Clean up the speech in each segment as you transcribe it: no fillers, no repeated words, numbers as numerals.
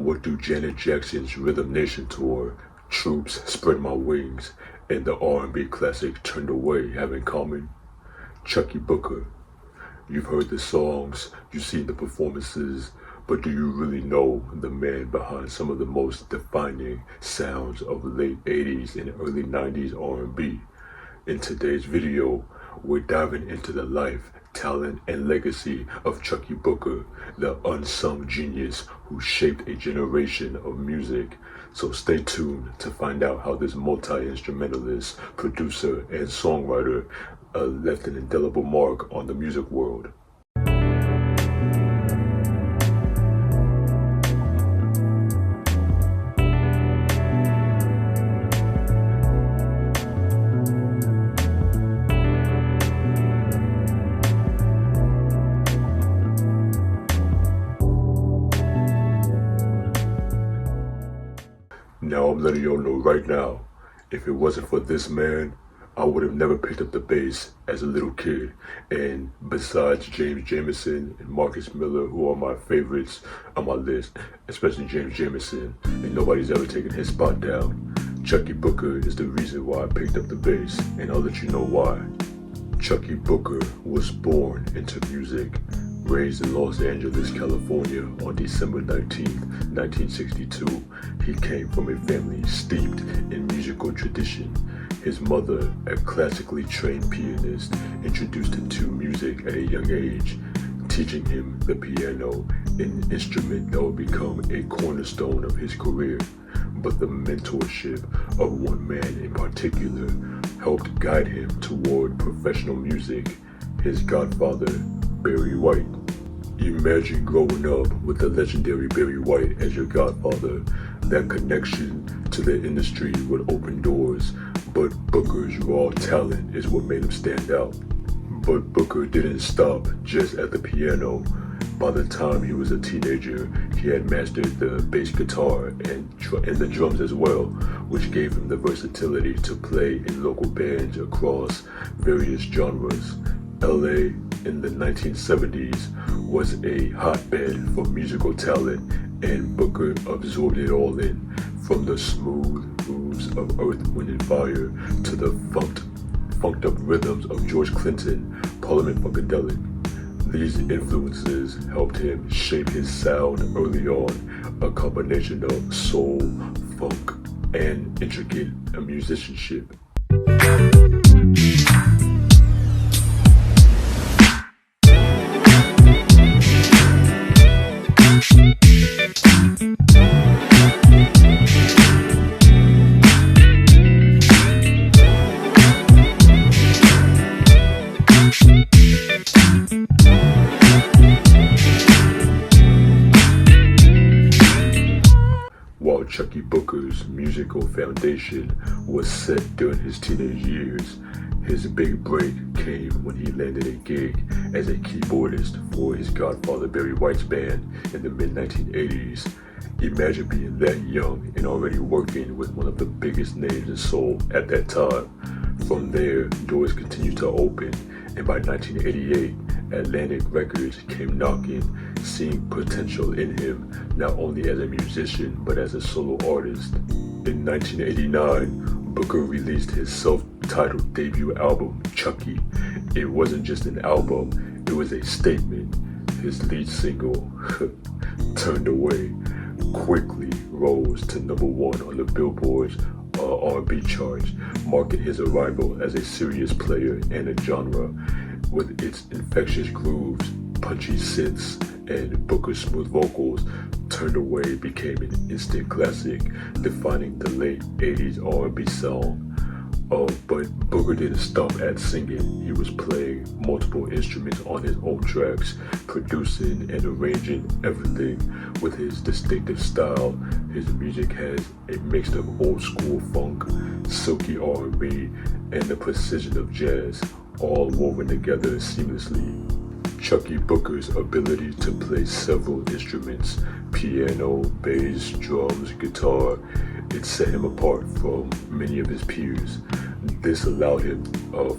What do Janet Jackson's Rhythm Nation tour, Troops, Spread My Wings, and the R&B classic Turned Away have in common? Chuckii Booker. You've heard the songs, you've seen the performances, but do you really know the man behind some of the most defining sounds of late 80s and early 90s R&B? In today's video, we're diving into the life, talent, and legacy of Chuckii Booker, the unsung genius who shaped a generation of music. So stay tuned to find out how this multi-instrumentalist, producer, and songwriter left an indelible mark on the music world. Now I'm letting y'all know right now, if it wasn't for this man, I would have never picked up the bass as a little kid. And besides James Jamerson and Marcus Miller, who are my favorites on my list, especially James Jamerson, and nobody's ever taken his spot down, Chuckii Booker is the reason why I picked up the bass, and I'll let you know why. Chuckii Booker was born into music, raised in Los Angeles, California on December 19th, 1962. He came from a family steeped in musical tradition. His mother, a classically trained pianist, introduced him to music at a young age, teaching him the piano, an instrument that would become a cornerstone of his career. But the mentorship of one man in particular helped guide him toward professional music, his godfather, Barry White. Imagine growing up with the legendary Barry White as your godfather. That connection to the industry would open doors, but Booker's raw talent is what made him stand out. But Booker didn't stop just at the piano. By the time he was a teenager, he had mastered the bass guitar and the drums as well, which gave him the versatility to play in local bands across various genres. LA in the 1970s was a hotbed for musical talent, and Booker absorbed it all in, from the smooth grooves of Earth, Wind & Fire to the funked up rhythms of George Clinton, Parliament Funkadelic. These influences helped him shape his sound early on, a combination of soul, funk, and intricate musicianship. While Chuckii Booker's musical foundation was set during his teenage years, his big break came when he landed a gig as a keyboardist for his godfather Barry White's band in the mid-1980s. Imagine being that young and already working with one of the biggest names in soul at that time. From there, doors continued to open, and by 1988, Atlantic Records came knocking, seeing potential in him not only as a musician but as a solo artist. In 1989, Booker released his self-titled debut album, Chucky. It wasn't just an album, it was a statement. His lead single, Turned Away, quickly rose to #1 on the Billboard's R&B charts, marking his arrival as a serious player in a genre. With its infectious grooves, punchy synths, and Booker's smooth vocals, Turned Away became an instant classic, defining the late 80s R&B sound. But Booker didn't stop at singing. He was playing multiple instruments on his own tracks, producing and arranging everything with his distinctive style. His music has a mix of old school funk, silky R&B, and the precision of jazz, all woven together seamlessly. Chuckii Booker's ability to play several instruments, piano, bass, drums, guitar, it set him apart from many of his peers. This allowed him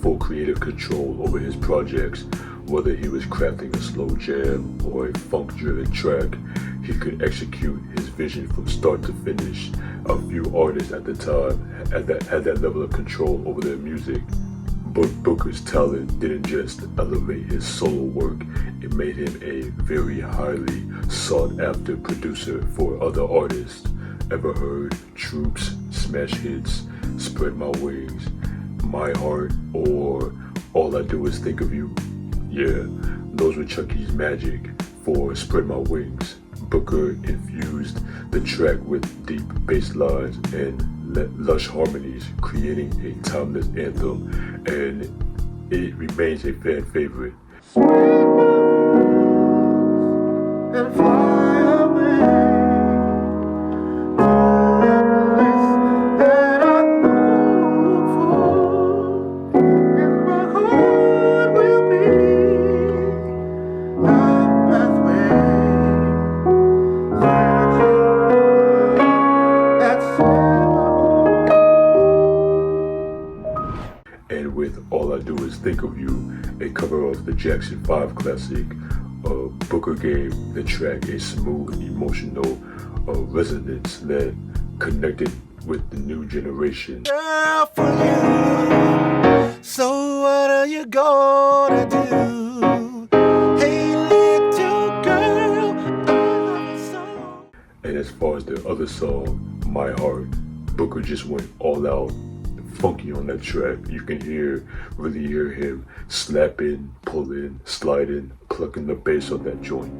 full creative control over his projects. Whether he was crafting a slow jam or a funk-driven track, He could execute his vision from start to finish. A few artists at the time had that level of control over their music. But Booker's talent didn't just elevate his solo work, it made him a very highly sought after producer for other artists. Ever heard Troops, Smash Hits, Spread My Wings, My Heart, or All I Do Is Think of You? Yeah, those were Chucky's magic for Spread My Wings. Booker infused the track with deep bass lines and lush harmonies, creating a timeless anthem, and it remains a fan favorite. And fly away to a place that I long for, and my heart will be the pathway. And with All I Do Is Think of You, a cover of the Jackson 5 classic, Booker gave the track a smooth, emotional resonance that connected with the new generation. Girl, for you. So what are you gonna do? Hey, little girl, I love you so. And as far as the other song, My Heart, Booker just went all out funky on that track. You can really hear him slapping, pulling, sliding, plucking the bass on that joint.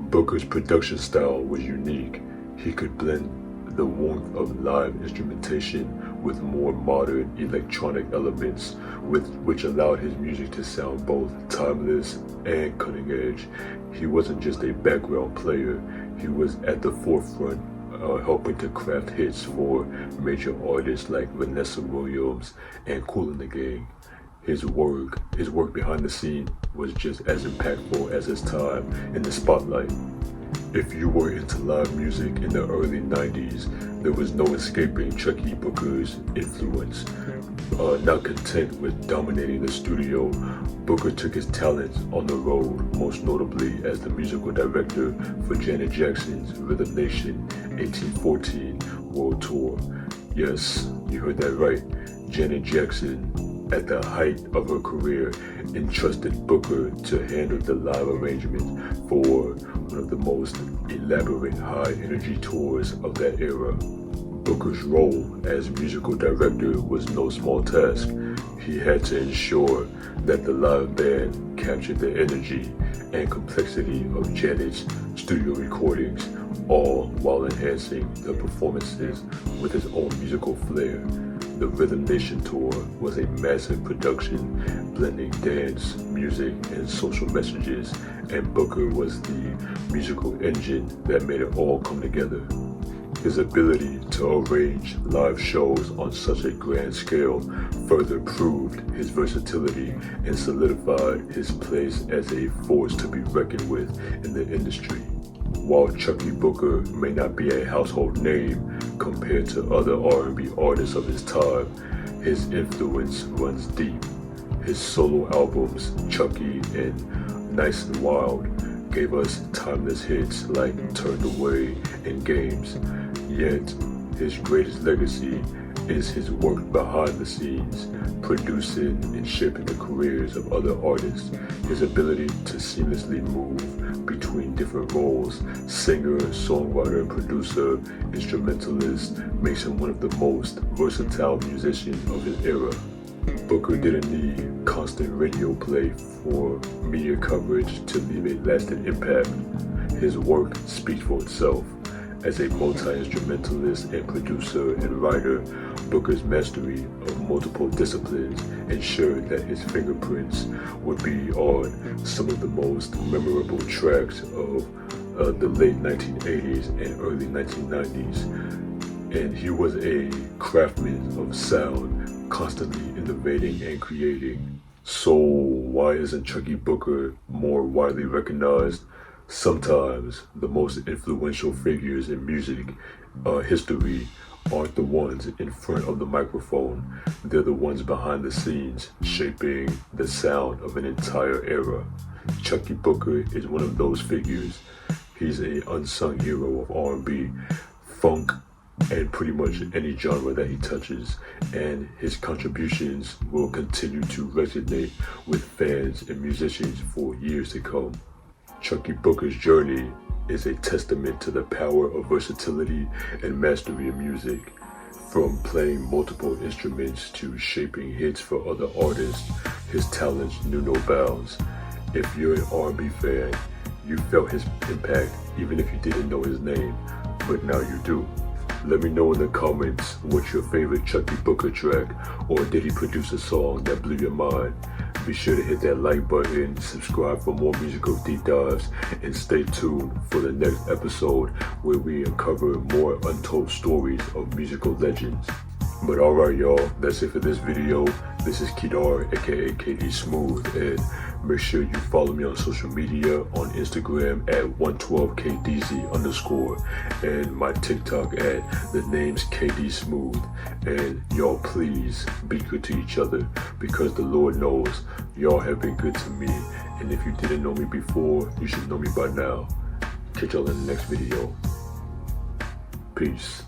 Booker's production style was unique. He could blend the warmth of live instrumentation with more modern electronic elements, which allowed his music to sound both timeless and cutting edge. He wasn't just a background player, he was at the forefront, helping to craft hits for major artists like Vanessa Williams and Kool and the Gang. His work behind the scene was just as impactful as his time in the spotlight. If you were into live music in the early 90s, there was no escaping Chuckii Booker's influence. Not content with dominating the studio, Booker took his talents on the road, most notably as the musical director for Janet Jackson's Rhythm Nation 1814 World Tour. Yes, you heard that right. Janet Jackson, at the height of her career, entrusted Booker to handle the live arrangements for one of the most elaborate high-energy tours of that era. Booker's role as musical director was no small task. He had to ensure that the live band captured the energy and complexity of Janet's studio recordings, all while enhancing the performances with his own musical flair. The Rhythm Nation Tour was a massive production blending dance, music, and social messages, and Booker was the musical engine that made it all come together. His ability to arrange live shows on such a grand scale further proved his versatility and solidified his place as a force to be reckoned with in the industry. While Chuckii Booker may not be a household name compared to other R&B artists of his time, his influence runs deep. His solo albums, Chucky and Nice and Wild, gave us timeless hits like Turned Away and Games. Yet, his greatest legacy is his work behind the scenes, producing and shaping the careers of other artists. His ability to seamlessly move between different roles, singer, songwriter, producer, instrumentalist, makes him one of the most versatile musicians of his era. Booker didn't need constant radio play for media coverage to leave a lasting impact. His work speaks for itself. As a multi-instrumentalist and producer and writer, Booker's mastery of multiple disciplines ensured that his fingerprints would be on some of the most memorable tracks of the late 1980s and early 1990s. And he was a craftsman of sound, constantly innovating and creating. So why isn't Chuckii Booker more widely recognized? Sometimes the most influential figures in music history aren't the ones in front of the microphone. They're the ones behind the scenes, shaping the sound of an entire era. Chuckii Booker is one of those figures. He's an unsung hero of R&B, funk, and pretty much any genre that he touches, and his contributions will continue to resonate with fans and musicians for years to come. Chuckii Booker's journey is a testament to the power of versatility and mastery of music. From playing multiple instruments to shaping hits for other artists, his talents knew no bounds. If you're an R&B fan, you felt his impact even if you didn't know his name, but now you do. Let me know in the comments what's your favorite Chuckii Booker track, or did he produce a song that blew your mind? Be sure to hit that like button, subscribe for more musical deep dives, and stay tuned for the next episode where we uncover more untold stories of musical legends. But alright y'all, that's it for this video. This is Kidar, aka KD Smooth, and make sure you follow me on social media on Instagram at 112KDZ_ and my TikTok at the name's KD Smooth. And y'all please be good to each other, because the Lord knows y'all have been good to me, and if you didn't know me before, you should know me by now. Catch y'all in the next video. Peace.